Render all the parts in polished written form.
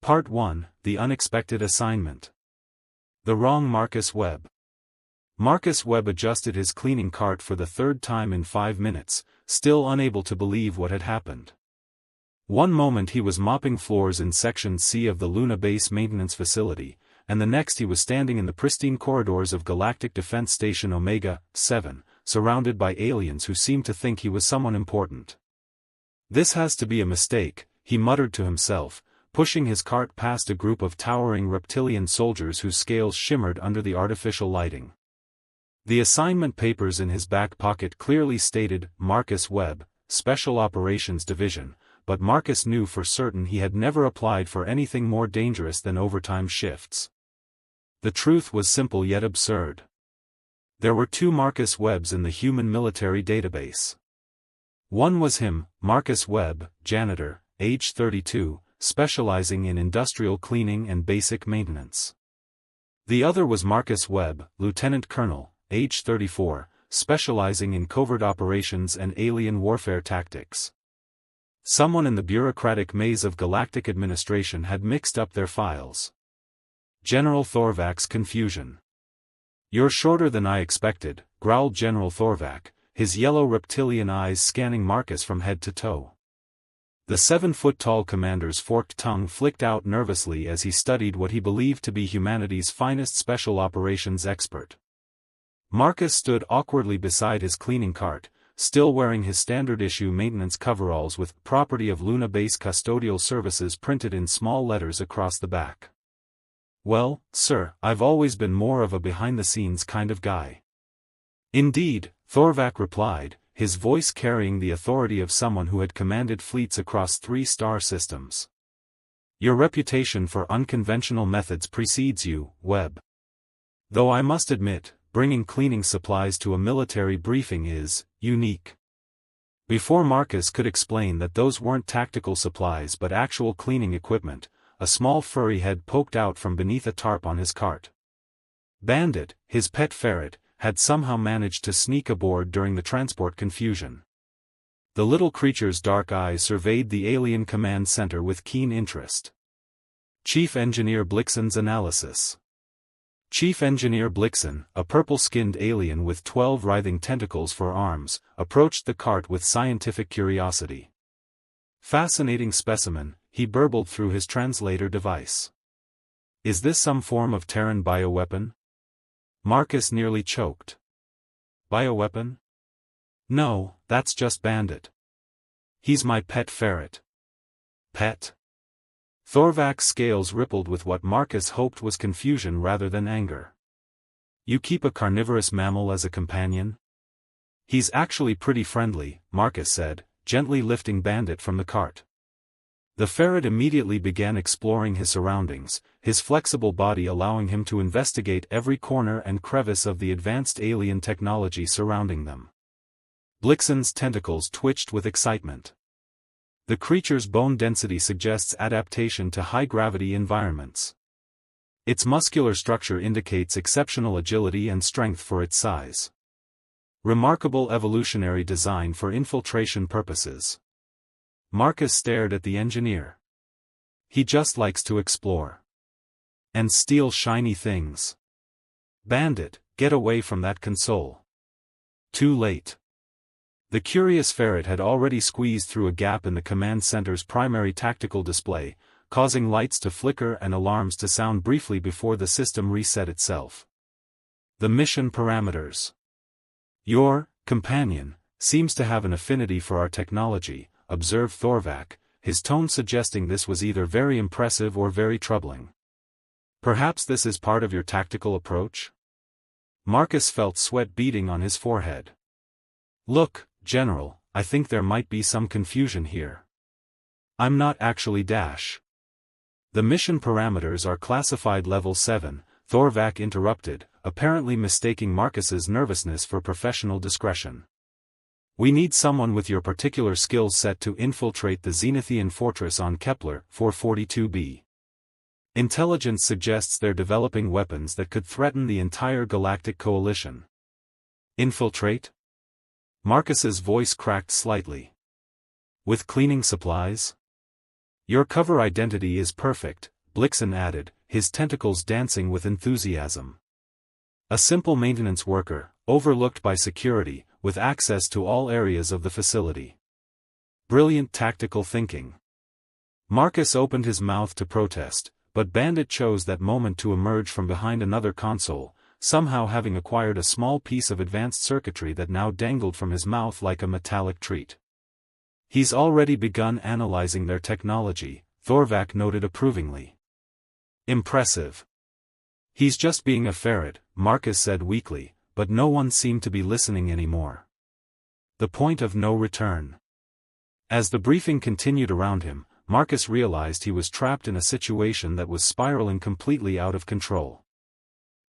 Part 1, The Unexpected Assignment. The wrong Marcus Webb. Marcus Webb adjusted his cleaning cart for the third time in 5 minutes, still unable to believe what had happened. One moment he was mopping floors in Section C of the Luna Base Maintenance Facility, and the next he was standing in the pristine corridors of Galactic Defense Station Omega-7, surrounded by aliens who seemed to think he was someone important. "This has to be a mistake," he muttered to himself, pushing his cart past a group of towering reptilian soldiers whose scales shimmered under the artificial lighting. The assignment papers in his back pocket clearly stated, Marcus Webb, Special Operations Division, but Marcus knew for certain he had never applied for anything more dangerous than overtime shifts. The truth was simple yet absurd. There were 2 Marcus Webbs in the human military database. One was him, Marcus Webb, janitor, age 32, specializing in industrial cleaning and basic maintenance. The other was Marcus Webb, lieutenant colonel, age 34, specializing in covert operations and alien warfare tactics. Someone in the bureaucratic maze of galactic administration had mixed up their files. General Thorvak's confusion. "You're shorter than I expected," growled General Thorvak, his yellow reptilian eyes scanning Marcus from head to toe. The 7-foot-tall commander's forked tongue flicked out nervously as he studied what he believed to be humanity's finest special operations expert. Marcus stood awkwardly beside his cleaning cart, still wearing his standard-issue maintenance coveralls with "Property of Luna Base Custodial Services" printed in small letters across the back. "Well, sir, I've always been more of a behind-the-scenes kind of guy." "Indeed," Thorvak replied, his voice carrying the authority of someone who had commanded fleets across 3 star systems. "Your reputation for unconventional methods precedes you, Webb. Though I must admit, bringing cleaning supplies to a military briefing is unique." Before Marcus could explain that those weren't tactical supplies but actual cleaning equipment, a small furry head poked out from beneath a tarp on his cart. Bandit, his pet ferret, had somehow managed to sneak aboard during the transport confusion. The little creature's dark eyes surveyed the alien command center with keen interest. Chief Engineer Blixen's analysis. Chief Engineer Blixen, a purple-skinned alien with 12 writhing tentacles for arms, approached the cart with scientific curiosity. "Fascinating specimen," he burbled through his translator device. "Is this some form of Terran bioweapon?" Marcus nearly choked. "Bioweapon? No, that's just Bandit. He's my pet ferret." "Pet?" Thorvak's scales rippled with what Marcus hoped was confusion rather than anger. "You keep a carnivorous mammal as a companion?" "He's actually pretty friendly," Marcus said, gently lifting Bandit from the cart. The ferret immediately began exploring his surroundings, his flexible body allowing him to investigate every corner and crevice of the advanced alien technology surrounding them. Blixen's tentacles twitched with excitement. The creature's bone density suggests adaptation to high-gravity environments. Its muscular structure indicates exceptional agility and strength for its size. Remarkable evolutionary design for infiltration purposes. Marcus stared at the engineer. "He just likes to explore. And steal shiny things. Bandit, get away from that console." Too late. The curious ferret had already squeezed through a gap in the command center's primary tactical display, causing lights to flicker and alarms to sound briefly before the system reset itself. The mission parameters. "Your companion seems to have an affinity for our technology," observed Thorvak, his tone suggesting this was either very impressive or very troubling. "Perhaps this is part of your tactical approach?" Marcus felt sweat beading on his forehead. "Look, General, I think there might be some confusion here. I'm not actually Dash." "The mission parameters are classified level 7, Thorvak interrupted, apparently mistaking Marcus's nervousness for professional discretion. "We need someone with your particular skill set to infiltrate the Zenithian fortress on Kepler 442b. Intelligence suggests they're developing weapons that could threaten the entire galactic coalition." "Infiltrate?" Marcus's voice cracked slightly. "With cleaning supplies? Your cover identity is perfect," Blixen added, his tentacles dancing with enthusiasm. A simple maintenance worker, overlooked by security, with access to all areas of the facility. Brilliant tactical thinking. Marcus opened his mouth to protest, but Bandit chose that moment to emerge from behind another console, somehow having acquired a small piece of advanced circuitry that now dangled from his mouth like a metallic treat. He's already begun analyzing their technology, Thorvac noted approvingly. Impressive. He's just being a ferret, Marcus said weakly, but no one seemed to be listening anymore. The point of no return. As the briefing continued around him, Marcus realized he was trapped in a situation that was spiraling completely out of control.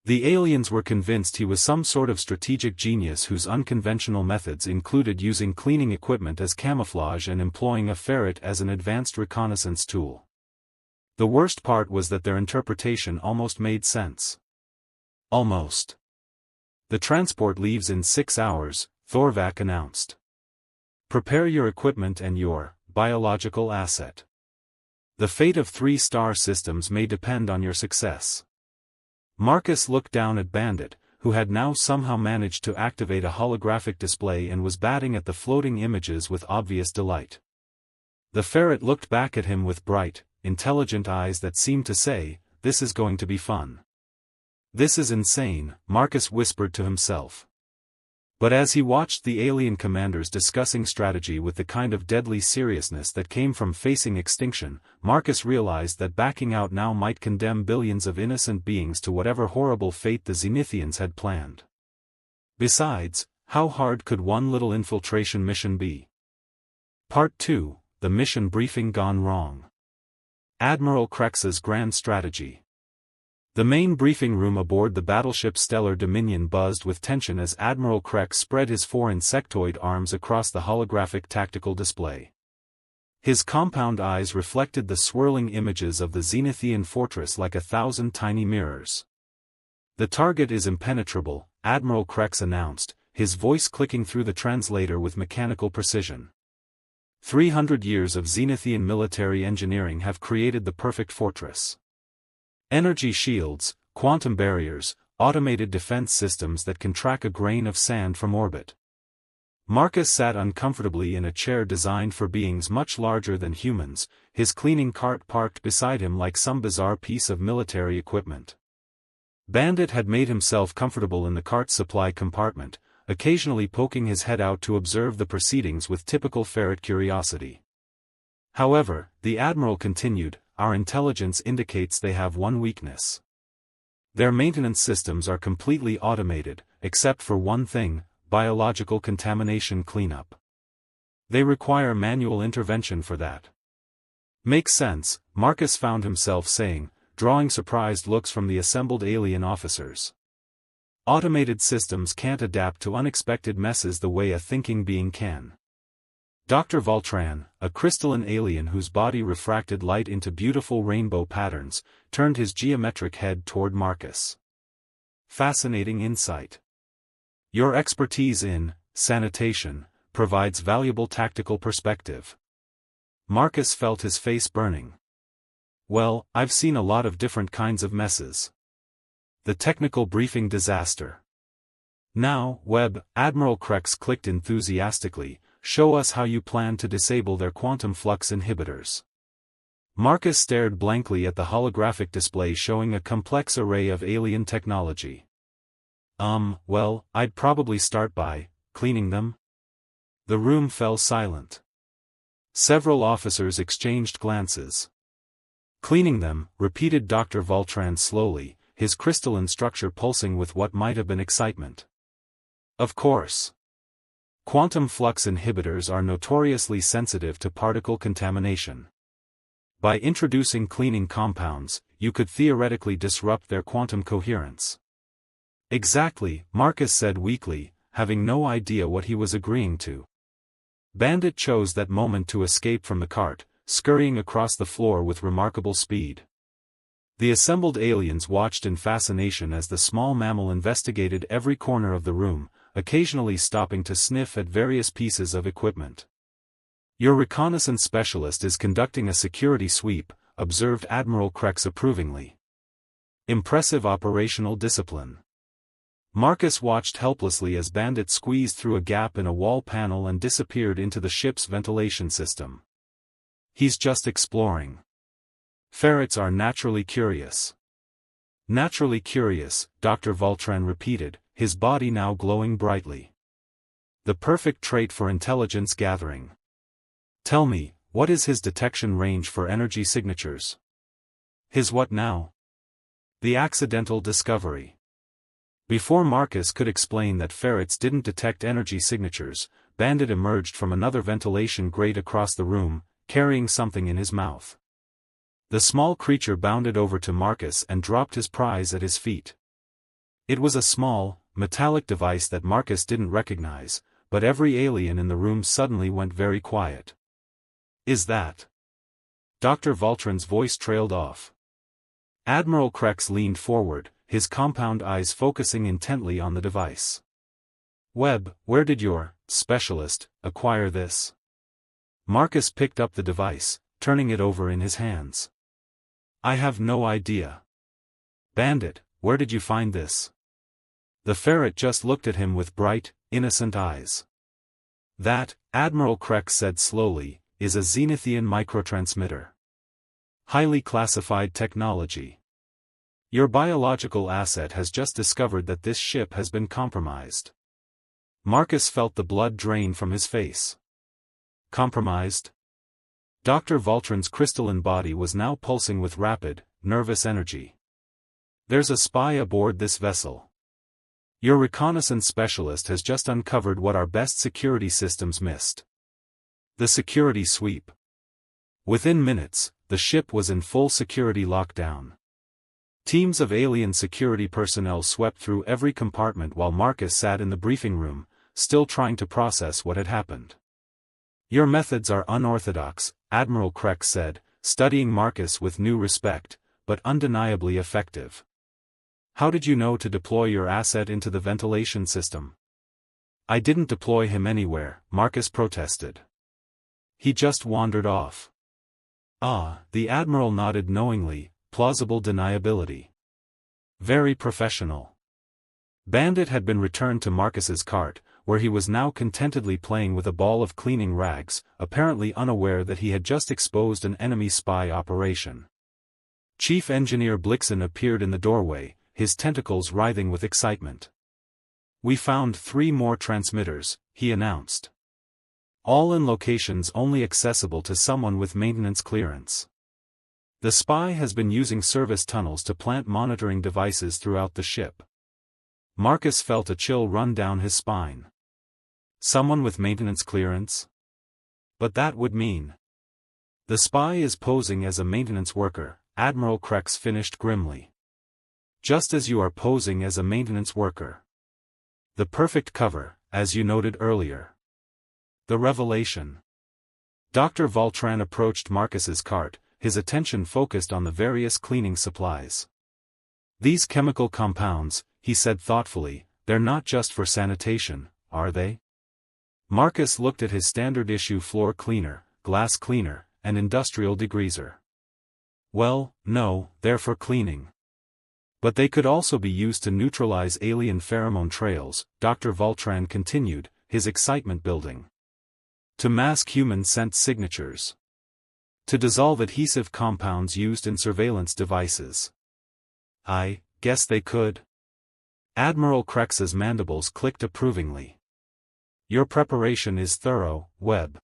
The aliens were convinced he was some sort of strategic genius whose unconventional methods included using cleaning equipment as camouflage and employing a ferret as an advanced reconnaissance tool. The worst part was that their interpretation almost made sense. Almost. The transport leaves in 6 hours, Thorvac announced. Prepare your equipment and your biological asset. The fate of 3-star systems may depend on your success. Marcus looked down at Bandit, who had now somehow managed to activate a holographic display and was batting at the floating images with obvious delight. The ferret looked back at him with bright, intelligent eyes that seemed to say, "This is going to be fun." "This is insane," Marcus whispered to himself. But as he watched the alien commanders discussing strategy with the kind of deadly seriousness that came from facing extinction, Marcus realized that backing out now might condemn billions of innocent beings to whatever horrible fate the Zenithians had planned. Besides, how hard could one little infiltration mission be? Part 2, the mission briefing gone wrong. Admiral Krex's grand strategy. The main briefing room aboard the battleship Stellar Dominion buzzed with tension as Admiral Krex spread his 4 insectoid arms across the holographic tactical display. His compound eyes reflected the swirling images of the Zenithian fortress like 1,000 tiny mirrors. "The target is impenetrable," Admiral Krex announced, his voice clicking through the translator with mechanical precision. 300 years of Zenithian military engineering have created the perfect fortress. Energy shields, quantum barriers, automated defense systems that can track a grain of sand from orbit. Marcus sat uncomfortably in a chair designed for beings much larger than humans, his cleaning cart parked beside him like some bizarre piece of military equipment. Bandit had made himself comfortable in the cart's supply compartment, occasionally poking his head out to observe the proceedings with typical ferret curiosity. However, the Admiral continued, "Our intelligence indicates they have one weakness. Their maintenance systems are completely automated, except for one thing, biological contamination cleanup. They require manual intervention for that." "Makes sense," Marcus found himself saying, drawing surprised looks from the assembled alien officers. Automated systems can't adapt to unexpected messes the way a thinking being can. Dr. Voltran, a crystalline alien whose body refracted light into beautiful rainbow patterns, turned his geometric head toward Marcus. "Fascinating insight. Your expertise in sanitation provides valuable tactical perspective." Marcus felt his face burning. "Well, I've seen a lot of different kinds of messes. The technical briefing disaster. Now, Webb," Admiral Krex clicked enthusiastically, "show us how you plan to disable their quantum flux inhibitors." Marcus stared blankly at the holographic display showing a complex array of alien technology. Well, I'd probably start by cleaning them." The room fell silent. Several officers exchanged glances. "Cleaning them," repeated Dr. Voltran slowly, his crystalline structure pulsing with what might have been excitement. "Of course. Quantum flux inhibitors are notoriously sensitive to particle contamination. By introducing cleaning compounds, you could theoretically disrupt their quantum coherence." "Exactly," Marcus said weakly, having no idea what he was agreeing to. Bandit chose that moment to escape from the cart, scurrying across the floor with remarkable speed. The assembled aliens watched in fascination as the small mammal investigated every corner of the room, occasionally stopping to sniff at various pieces of equipment. "Your reconnaissance specialist is conducting a security sweep," observed Admiral Krex approvingly. Impressive operational discipline. Marcus watched helplessly as Bandit squeezed through a gap in a wall panel and disappeared into the ship's ventilation system. He's just exploring. Ferrets are naturally curious. Naturally curious, Dr. Voltran repeated, his body now glowing brightly. The perfect trait for intelligence gathering. Tell me, what is his detection range for energy signatures? His what now? The accidental discovery. Before Marcus could explain that ferrets didn't detect energy signatures, Bandit emerged from another ventilation grate across the room, carrying something in his mouth. The small creature bounded over to Marcus and dropped his prize at his feet. It was a small, metallic device that Marcus didn't recognize, but every alien in the room suddenly went very quiet. Is that? Dr. Voltran's voice trailed off. Admiral Krex leaned forward, his compound eyes focusing intently on the device. Webb, where did your specialist acquire this? Marcus picked up the device, turning it over in his hands. I have no idea. Bandit, where did you find this? The ferret just looked at him with bright, innocent eyes. That, Admiral Krex said slowly, is a Zenithian microtransmitter. Highly classified technology. Your biological asset has just discovered that this ship has been compromised. Marcus felt the blood drain from his face. Compromised? Dr. Voltran's crystalline body was now pulsing with rapid, nervous energy. There's a spy aboard this vessel. Your reconnaissance specialist has just uncovered what our best security systems missed. The security sweep. Within minutes, the ship was in full security lockdown. Teams of alien security personnel swept through every compartment while Marcus sat in the briefing room, still trying to process what had happened. Your methods are unorthodox, Admiral Krex said, studying Marcus with new respect, but undeniably effective. How did you know to deploy your asset into the ventilation system? I didn't deploy him anywhere, Marcus protested. He just wandered off. Ah, the Admiral nodded knowingly, plausible deniability. Very professional. Bandit had been returned to Marcus's cart, where he was now contentedly playing with a ball of cleaning rags, apparently unaware that he had just exposed an enemy spy operation. Chief Engineer Blixen appeared in the doorway, his tentacles writhing with excitement. We found 3 more transmitters, he announced. All in locations only accessible to someone with maintenance clearance. The spy has been using service tunnels to plant monitoring devices throughout the ship. Marcus felt a chill run down his spine. Someone with maintenance clearance? But that would mean. The spy is posing as a maintenance worker, Admiral Krex finished grimly. Just as you are posing as a maintenance worker. The perfect cover, as you noted earlier. The revelation. Dr. Voltran approached Marcus's cart, his attention focused on the various cleaning supplies. These chemical compounds, he said thoughtfully, they're not just for sanitation, are they? Marcus looked at his standard-issue floor cleaner, glass cleaner, and industrial degreaser. Well, no, they're for cleaning. But they could also be used to neutralize alien pheromone trails, Dr. Voltran continued, his excitement building. To mask human scent signatures. To dissolve adhesive compounds used in surveillance devices. I guess they could. Admiral Krex's mandibles clicked approvingly. Your preparation is thorough, Webb.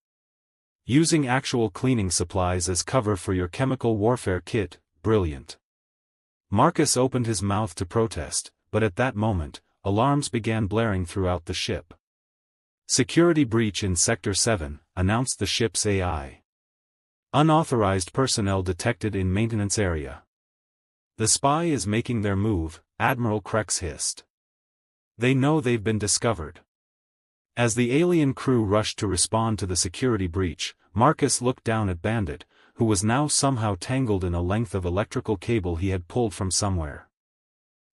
Using actual cleaning supplies as cover for your chemical warfare kit, brilliant. Marcus opened his mouth to protest, but at that moment, alarms began blaring throughout the ship. Security breach in Sector 7, announced the ship's AI. Unauthorized personnel detected in maintenance area. The spy is making their move, Admiral Krex hissed. They know they've been discovered. As the alien crew rushed to respond to the security breach, Marcus looked down at Bandit, who was now somehow tangled in a length of electrical cable he had pulled from somewhere.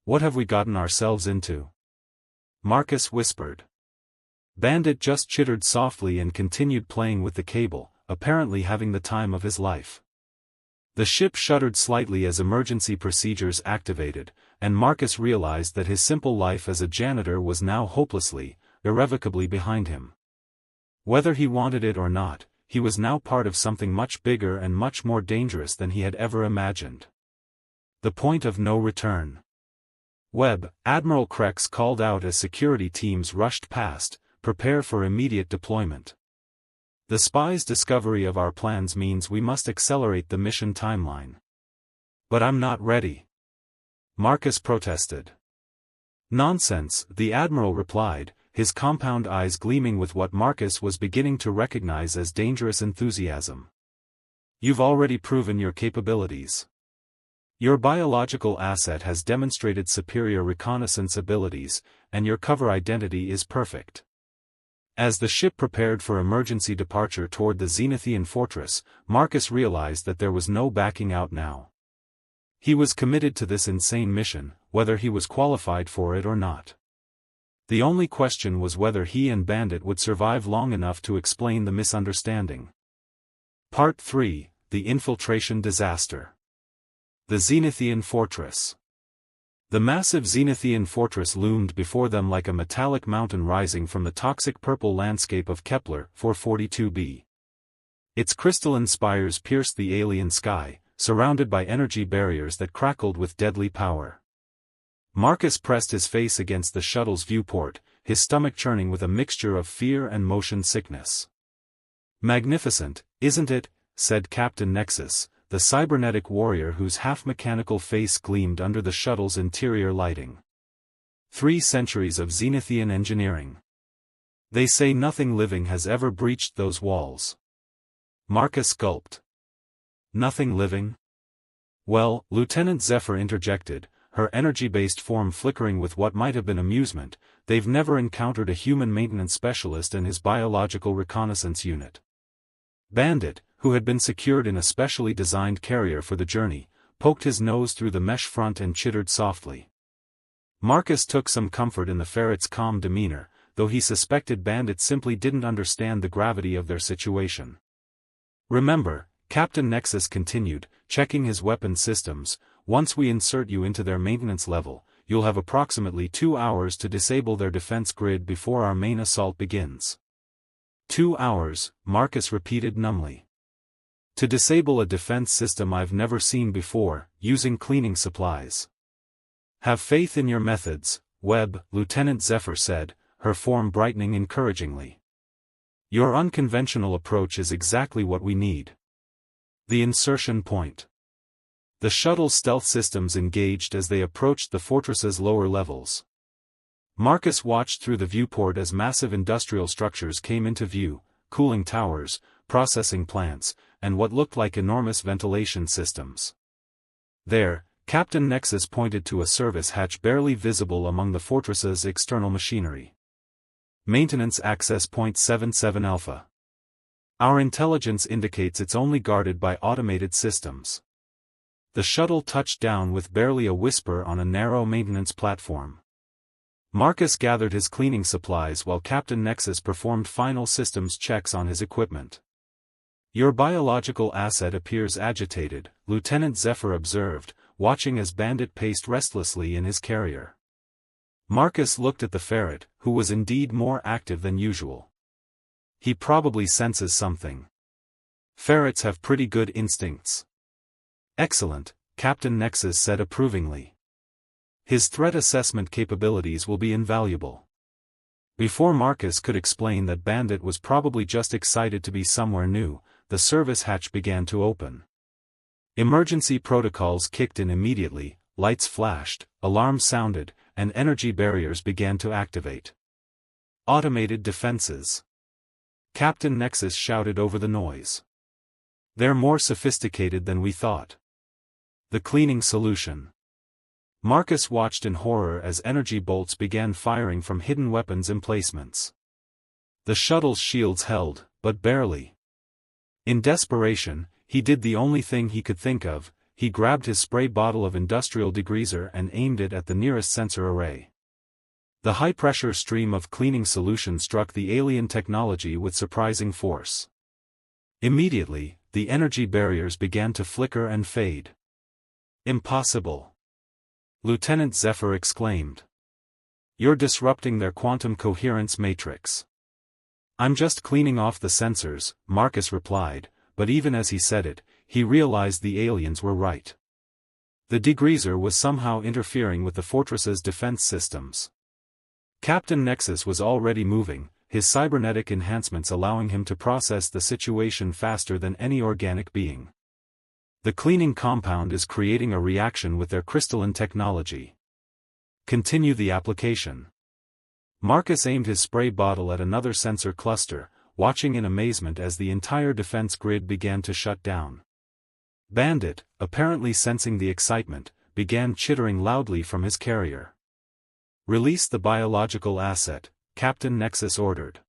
What have we gotten ourselves into? Marcus whispered. Bandit just chittered softly and continued playing with the cable, apparently having the time of his life. The ship shuddered slightly as emergency procedures activated, and Marcus realized that his simple life as a janitor was now hopelessly, irrevocably behind him. Whether he wanted it or not, he was now part of something much bigger and much more dangerous than he had ever imagined. The point of no return. Webb, Admiral Krex called out as security teams rushed past, prepare for immediate deployment. The spy's discovery of our plans means we must accelerate the mission timeline. But I'm not ready. Marcus protested. Nonsense, the Admiral replied, his compound eyes gleaming with what Marcus was beginning to recognize as dangerous enthusiasm. You've already proven your capabilities. Your biological asset has demonstrated superior reconnaissance abilities, and your cover identity is perfect. As the ship prepared for emergency departure toward the Zenithian fortress, Marcus realized that there was no backing out now. He was committed to this insane mission, whether he was qualified for it or not. The only question was whether he and Bandit would survive long enough to explain the misunderstanding. Part 3: The Infiltration Disaster. The Zenithian Fortress. The massive Zenithian fortress loomed before them like a metallic mountain rising from the toxic purple landscape of Kepler 442b. Its crystalline spires pierced the alien sky, surrounded by energy barriers that crackled with deadly power. Marcus pressed his face against the shuttle's viewport, his stomach churning with a mixture of fear and motion sickness. "Magnificent, isn't it?" said Captain Nexus, the cybernetic warrior whose half-mechanical face gleamed under the shuttle's interior lighting. 3 centuries of Zenithian engineering. They say nothing living has ever breached those walls. Marcus gulped. Nothing living? Well, Lieutenant Zephyr interjected, her energy-based form flickering with what might have been amusement, they've never encountered a human maintenance specialist and his biological reconnaissance unit. Bandit, who had been secured in a specially designed carrier for the journey, poked his nose through the mesh front and chittered softly. Marcus took some comfort in the ferret's calm demeanor, though he suspected Bandit simply didn't understand the gravity of their situation. "Remember," Captain Nexus continued, checking his weapon systems, "once we insert you into their maintenance level, you'll have approximately 2 hours to disable their defense grid before our main assault begins." 2 hours, Marcus repeated numbly. To disable a defense system I've never seen before, using cleaning supplies. "Have faith in your methods, Webb," Lieutenant Zephyr said, her form brightening encouragingly. "Your unconventional approach is exactly what we need." The insertion point. The shuttle stealth systems engaged as they approached the fortress's lower levels. Marcus watched through the viewport as massive industrial structures came into view, cooling towers, processing plants, and what looked like enormous ventilation systems. There, Captain Nexus pointed to a service hatch barely visible among the fortress's external machinery. "Maintenance access point 77 Alpha. Our intelligence indicates it's only guarded by automated systems." The shuttle touched down with barely a whisper on a narrow maintenance platform. Marcus gathered his cleaning supplies while Captain Nexus performed final systems checks on his equipment. "Your biological asset appears agitated," Lieutenant Zephyr observed, watching as Bandit paced restlessly in his carrier. Marcus looked at the ferret, who was indeed more active than usual. "He probably senses something. Ferrets have pretty good instincts." "Excellent," Captain Nexus said approvingly. "His threat assessment capabilities will be invaluable." Before Marcus could explain that Bandit was probably just excited to be somewhere new, the service hatch began to open. Emergency protocols kicked in immediately, lights flashed, alarms sounded, and energy barriers began to activate. "Automated defenses." Captain Nexus shouted over the noise. "They're more sophisticated than we thought." "The cleaning solution." Marcus watched in horror as energy bolts began firing from hidden weapons emplacements. The shuttle's shields held, but barely. In desperation, he did the only thing he could think of, he grabbed his spray bottle of industrial degreaser and aimed it at the nearest sensor array. The high-pressure stream of cleaning solution struck the alien technology with surprising force. Immediately, the energy barriers began to flicker and fade. "Impossible!" Lieutenant Zephyr exclaimed. "You're disrupting their quantum coherence matrix." "I'm just cleaning off the sensors," Marcus replied, but even as he said it, he realized the aliens were right. The degreaser was somehow interfering with the fortress's defense systems. Captain Nexus was already moving, his cybernetic enhancements allowing him to process the situation faster than any organic being. "The cleaning compound is creating a reaction with their crystalline technology. Continue the application." Marcus aimed his spray bottle at another sensor cluster, watching in amazement as the entire defense grid began to shut down. Bandit, apparently sensing the excitement, began chittering loudly from his carrier. "Release the biological asset," Captain Nexus ordered.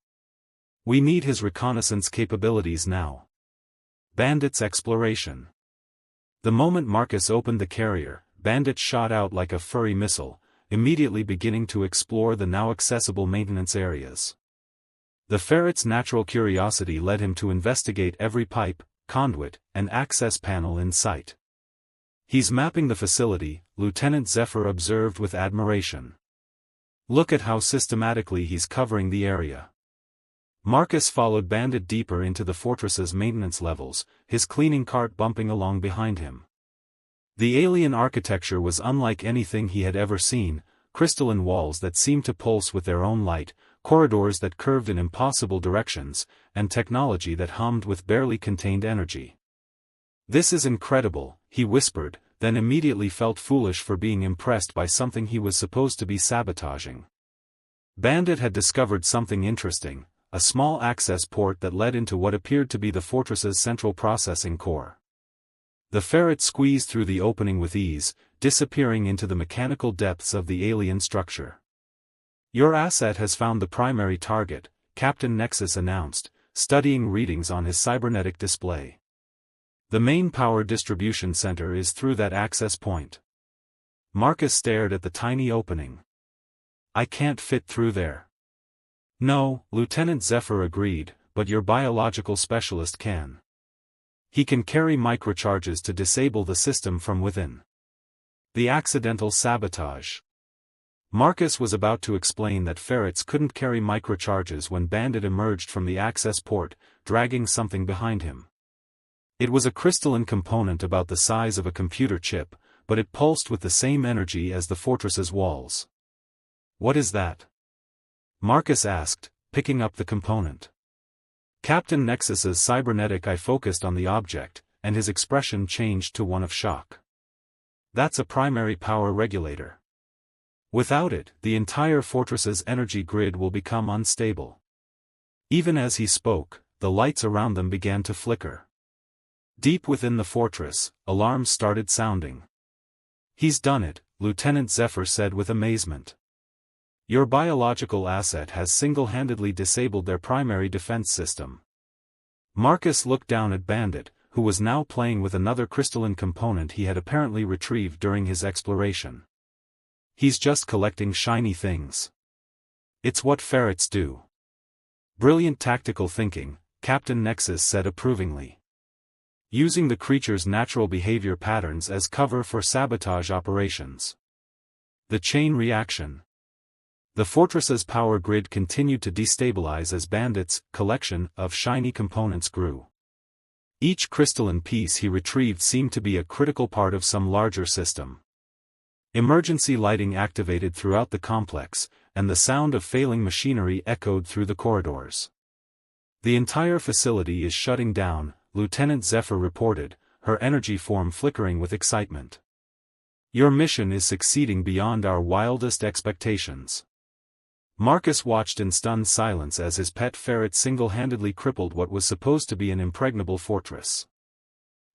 "We need his reconnaissance capabilities now." Bandit's exploration. The moment Marcus opened the carrier, Bandit shot out like a furry missile, immediately beginning to explore the now accessible maintenance areas. The ferret's natural curiosity led him to investigate every pipe, conduit, and access panel in sight. "He's mapping the facility," Lieutenant Zephyr observed with admiration. "Look at how systematically he's covering the area." Marcus followed Bandit deeper into the fortress's maintenance levels, his cleaning cart bumping along behind him. The alien architecture was unlike anything he had ever seen: crystalline walls that seemed to pulse with their own light, corridors that curved in impossible directions, and technology that hummed with barely contained energy. "This is incredible," he whispered, then immediately felt foolish for being impressed by something he was supposed to be sabotaging. Bandit had discovered something interesting: a small access port that led into what appeared to be the fortress's central processing core. The ferret squeezed through the opening with ease, disappearing into the mechanical depths of the alien structure. "Your asset has found the primary target," Captain Nexus announced, studying readings on his cybernetic display. "The main power distribution center is through that access point." Marcus stared at the tiny opening. "I can't fit through there." "No," Lieutenant Zephyr agreed, "but your biological specialist can. He can carry microcharges to disable the system from within." The accidental sabotage. Marcus was about to explain that ferrets couldn't carry microcharges when Bandit emerged from the access port, dragging something behind him. It was a crystalline component about the size of a computer chip, but it pulsed with the same energy as the fortress's walls. "What is that?" Marcus asked, picking up the component. Captain Nexus's cybernetic eye focused on the object, and his expression changed to one of shock. "That's a primary power regulator. Without it, the entire fortress's energy grid will become unstable." Even as he spoke, the lights around them began to flicker. Deep within the fortress, alarms started sounding. "He's done it," Lieutenant Zephyr said with amazement. "Your biological asset has single-handedly disabled their primary defense system." Marcus looked down at Bandit, who was now playing with another crystalline component he had apparently retrieved during his exploration. "He's just collecting shiny things. It's what ferrets do." "Brilliant tactical thinking," Captain Nexus said approvingly. "Using the creature's natural behavior patterns as cover for sabotage operations." The chain reaction. The fortress's power grid continued to destabilize as Bandit's collection of shiny components grew. Each crystalline piece he retrieved seemed to be a critical part of some larger system. Emergency lighting activated throughout the complex, and the sound of failing machinery echoed through the corridors. "The entire facility is shutting down," Lieutenant Zephyr reported, her energy form flickering with excitement. "Your mission is succeeding beyond our wildest expectations." Marcus watched in stunned silence as his pet ferret single-handedly crippled what was supposed to be an impregnable fortress.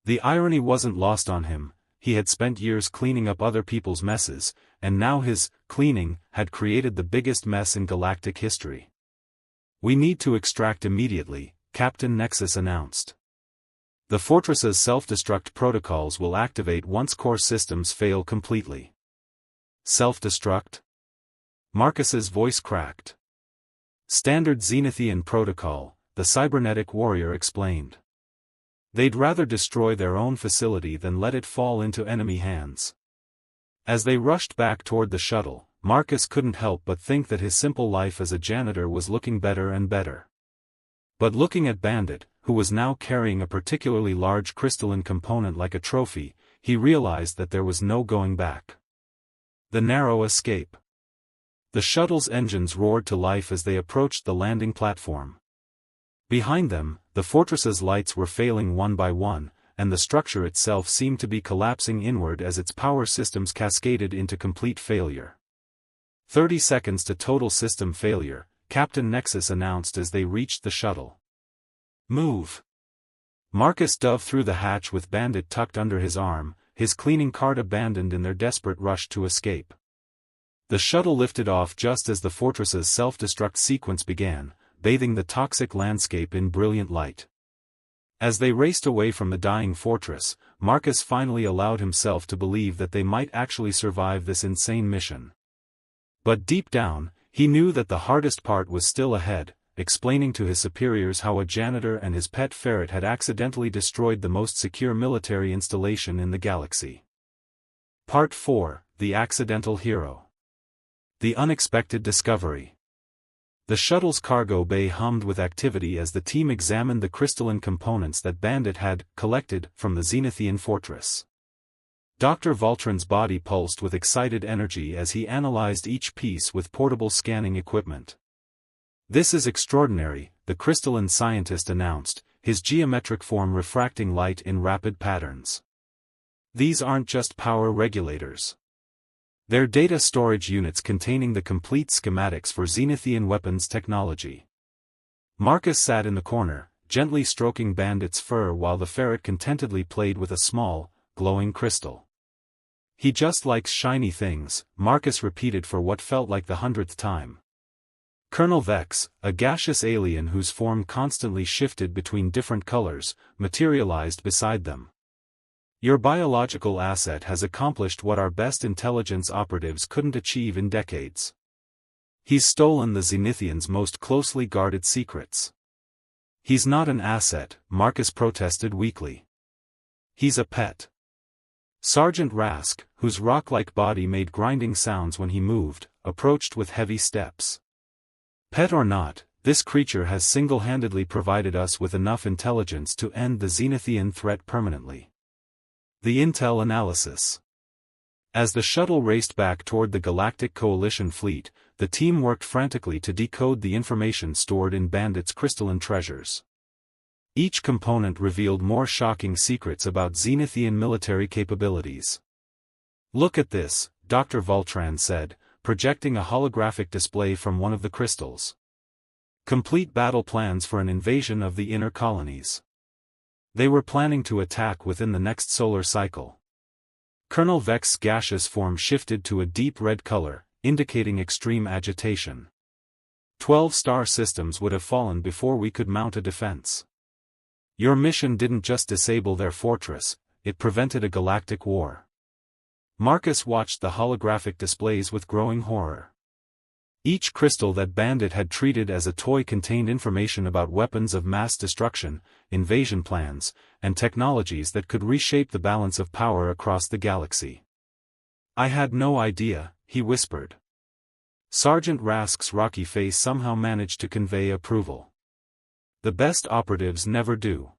The irony wasn't lost on him: he had spent years cleaning up other people's messes, and now his cleaning had created the biggest mess in galactic history. "We need to extract immediately," Captain Nexus announced. "The fortress's self-destruct protocols will activate once core systems fail completely." "Self-destruct?" Marcus's voice cracked. "Standard Zenithian protocol," the cybernetic warrior explained. They'd rather destroy their own facility than let it fall into enemy hands. As they rushed back toward the shuttle, Marcus couldn't help but think that his simple life as a janitor was looking better and better. But looking at Bandit, who was now carrying a particularly large crystalline component like a trophy, he realized that there was no going back. The narrow escape. The shuttle's engines roared to life as they approached the landing platform. Behind them, the fortress's lights were failing one by one, and the structure itself seemed to be collapsing inward as its power systems cascaded into complete failure. 30 seconds to total system failure, Captain Nexus announced as they reached the shuttle. Move. Marcus dove through the hatch with Bandit tucked under his arm, his cleaning cart abandoned in their desperate rush to escape. The shuttle lifted off just as the fortress's self-destruct sequence began, bathing the toxic landscape in brilliant light. As they raced away from the dying fortress, Marcus finally allowed himself to believe that they might actually survive this insane mission. But deep down, he knew that the hardest part was still ahead, explaining to his superiors how a janitor and his pet ferret had accidentally destroyed the most secure military installation in the galaxy. Part 4, The Accidental Hero. The Unexpected Discovery. The shuttle's cargo bay hummed with activity as the team examined the crystalline components that Bandit had collected from the Zenithian fortress. Dr. Voltron's body pulsed with excited energy as he analyzed each piece with portable scanning equipment. "This is extraordinary," the crystalline scientist announced, his geometric form refracting light in rapid patterns. "These aren't just power regulators. They're data storage units containing the complete schematics for Zenithian weapons technology." Marcus sat in the corner, gently stroking Bandit's fur while the ferret contentedly played with a small, glowing crystal. "He just likes shiny things," Marcus repeated for what felt like the 100th time. Colonel Vex, a gaseous alien whose form constantly shifted between different colors, materialized beside them. "Your biological asset has accomplished what our best intelligence operatives couldn't achieve in decades. He's stolen the Zenithians' most closely guarded secrets." "He's not an asset," Marcus protested weakly. "He's a pet." Sergeant Rask, whose rock-like body made grinding sounds when he moved, approached with heavy steps. "Pet or not, this creature has single-handedly provided us with enough intelligence to end the Zenithian threat permanently." The Intel Analysis. As the shuttle raced back toward the Galactic Coalition fleet, the team worked frantically to decode the information stored in Bandit's crystalline treasures. Each component revealed more shocking secrets about Zenithian military capabilities. "Look at this," Dr. Voltron said, projecting a holographic display from one of the crystals. "Complete battle plans for an invasion of the inner colonies. They were planning to attack within the next solar cycle." Colonel Vex's gaseous form shifted to a deep red color, indicating extreme agitation. 12 star systems would have fallen before we could mount a defense. Your mission didn't just disable their fortress, it prevented a galactic war." Marcus watched the holographic displays with growing horror. Each crystal that Bandit had treated as a toy contained information about weapons of mass destruction, invasion plans, and technologies that could reshape the balance of power across the galaxy. "I had no idea," he whispered. Sergeant Rask's rocky face somehow managed to convey approval. "The best operatives never do.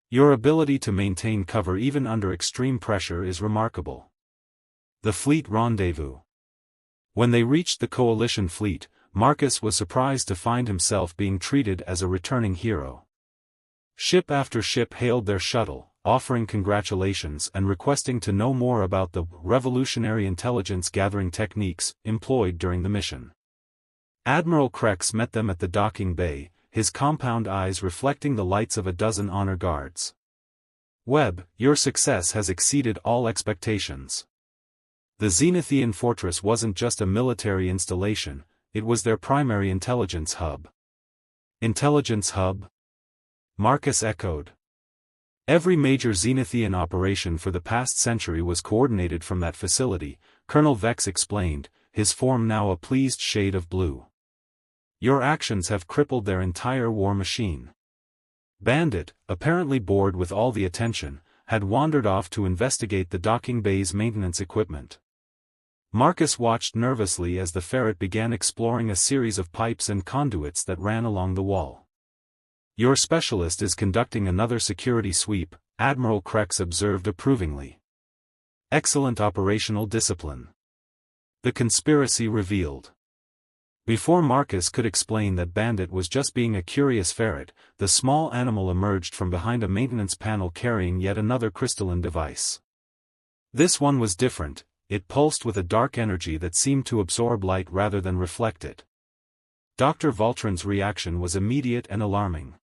Your ability to maintain cover even under extreme pressure is remarkable." The fleet rendezvous. When they reached the Coalition fleet, Marcus was surprised to find himself being treated as a returning hero. Ship after ship hailed their shuttle, offering congratulations and requesting to know more about the revolutionary intelligence-gathering techniques employed during the mission. Admiral Krex met them at the docking bay, his compound eyes reflecting the lights of a dozen honor guards. "Webb, your success has exceeded all expectations. The Zenithian fortress wasn't just a military installation, it was their primary intelligence hub." "Intelligence hub?" Marcus echoed. "Every major Zenithian operation for the past century was coordinated from that facility," Colonel Vex explained, his form now a pleased shade of blue. "Your actions have crippled their entire war machine." Bandit, apparently bored with all the attention, had wandered off to investigate the docking bay's maintenance equipment. Marcus watched nervously as the ferret began exploring a series of pipes and conduits that ran along the wall. "Your specialist is conducting another security sweep," Admiral Krex observed approvingly. "Excellent operational discipline." The conspiracy revealed. Before Marcus could explain that Bandit was just being a curious ferret, the small animal emerged from behind a maintenance panel carrying yet another crystalline device. This one was different. It pulsed with a dark energy that seemed to absorb light rather than reflect it. Dr. Voltron's reaction was immediate and alarming.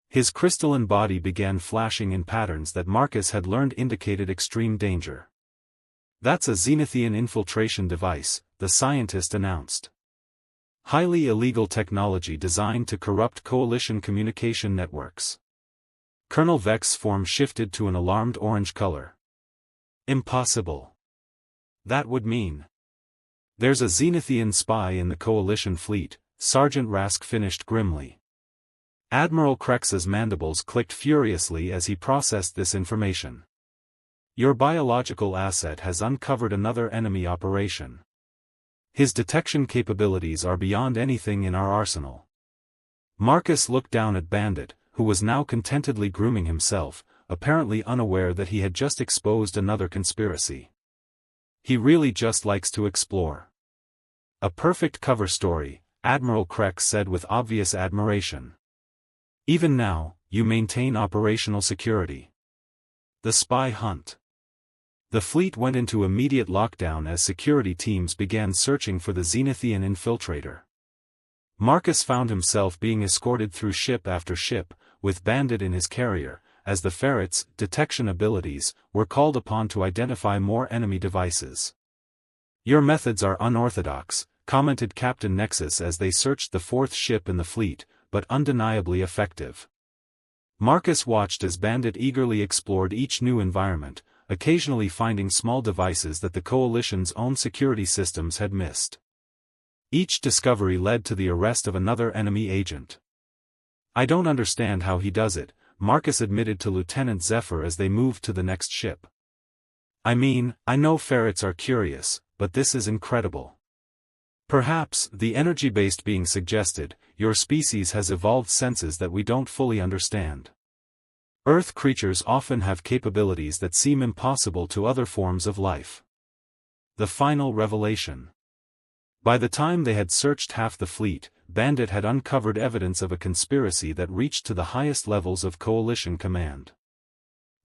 His crystalline body began flashing in patterns that Marcus had learned indicated extreme danger. "That's a Zenithian infiltration device," the scientist announced. "Highly illegal technology designed to corrupt coalition communication networks." Colonel Vex's form shifted to an alarmed orange color. "Impossible. That would mean there's a Zenithian spy in the coalition fleet," Sergeant Rask finished grimly. Admiral Krex's mandibles clicked furiously as he processed this information. "Your biological asset has uncovered another enemy operation. His detection capabilities are beyond anything in our arsenal." Marcus looked down at Bandit, who was now contentedly grooming himself, apparently unaware that he had just exposed another conspiracy. "He really just likes to explore." "A perfect cover story," Admiral Krex said with obvious admiration. "Even now, you maintain operational security." The spy hunt. The fleet went into immediate lockdown as security teams began searching for the Zenithian infiltrator. Marcus found himself being escorted through ship after ship, with Bandit in his carrier, as the ferret's detection abilities were called upon to identify more enemy devices. "Your methods are unorthodox," commented Captain Nexus as they searched the fourth ship in the fleet, "but undeniably effective." Marcus watched as Bandit eagerly explored each new environment, occasionally finding small devices that the Coalition's own security systems had missed. Each discovery led to the arrest of another enemy agent. "I don't understand how he does it," Marcus admitted to Lieutenant Zephyr as they moved to the next ship. "I mean, I know ferrets are curious, but this is incredible." "Perhaps, the energy-based being suggested, your species has evolved senses that we don't fully understand. Earth creatures often have capabilities that seem impossible to other forms of life." The final revelation. By the time they had searched half the fleet, Bandit had uncovered evidence of a conspiracy that reached to the highest levels of Coalition command.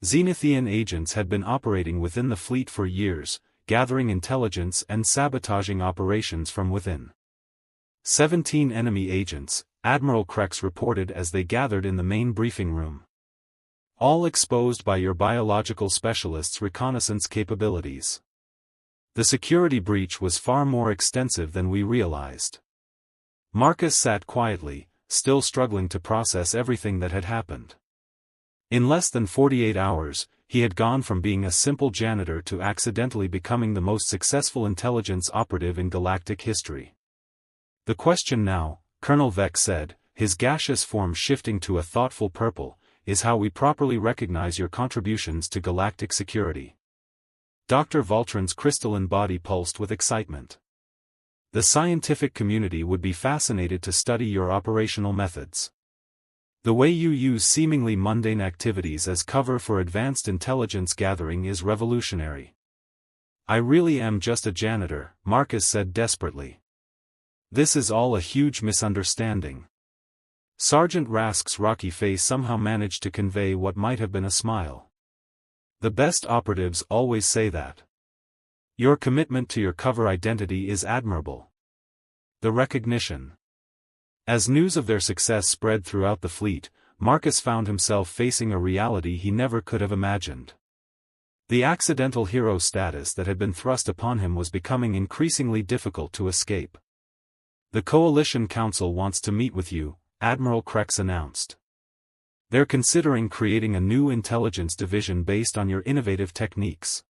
Zenithian agents had been operating within the fleet for years, gathering intelligence and sabotaging operations from within. 17 enemy agents, Admiral Krex reported as they gathered in the main briefing room. "All exposed by your biological specialist's reconnaissance capabilities. The security breach was far more extensive than we realized." Marcus sat quietly, still struggling to process everything that had happened. In less than 48 hours, he had gone from being a simple janitor to accidentally becoming the most successful intelligence operative in galactic history. "The question now," Colonel Vex said, his gaseous form shifting to a thoughtful purple, "is how we properly recognize your contributions to galactic security." Dr. Voltron's crystalline body pulsed with excitement. "The scientific community would be fascinated to study your operational methods. The way you use seemingly mundane activities as cover for advanced intelligence gathering is revolutionary." "I really am just a janitor," Marcus said desperately. "This is all a huge misunderstanding." Sergeant Rask's rocky face somehow managed to convey what might have been a smile. "The best operatives always say that. Your commitment to your cover identity is admirable." The recognition. As news of their success spread throughout the fleet, Marcus found himself facing a reality he never could have imagined. The accidental hero status that had been thrust upon him was becoming increasingly difficult to escape. "The Coalition Council wants to meet with you," Admiral Krex announced. "They're considering creating a new intelligence division based on your innovative techniques."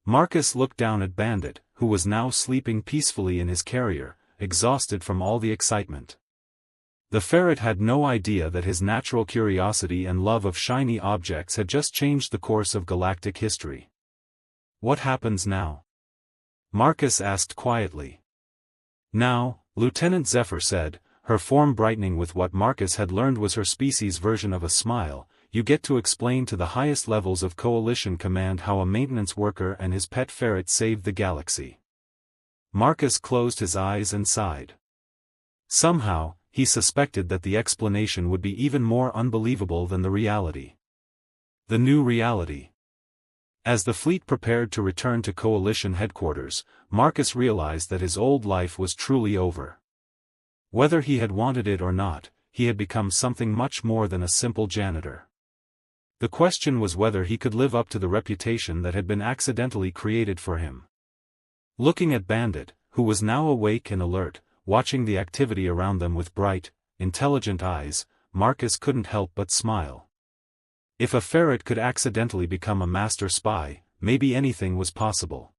Marcus looked down at Bandit, who was now sleeping peacefully in his carrier, exhausted from all the excitement. The ferret had no idea that his natural curiosity and love of shiny objects had just changed the course of galactic history. "What happens now?" Marcus asked quietly. "Now," Lieutenant Zephyr said, her form brightening with what Marcus had learned was her species' version of a smile, "you get to explain to the highest levels of Coalition Command how a maintenance worker and his pet ferret saved the galaxy." Marcus closed his eyes and sighed. Somehow, he suspected that the explanation would be even more unbelievable than the reality. The new reality. As the fleet prepared to return to Coalition headquarters, Marcus realized that his old life was truly over. Whether he had wanted it or not, he had become something much more than a simple janitor. The question was whether he could live up to the reputation that had been accidentally created for him. Looking at Bandit, who was now awake and alert, watching the activity around them with bright, intelligent eyes, Marcus couldn't help but smile. If a ferret could accidentally become a master spy, maybe anything was possible.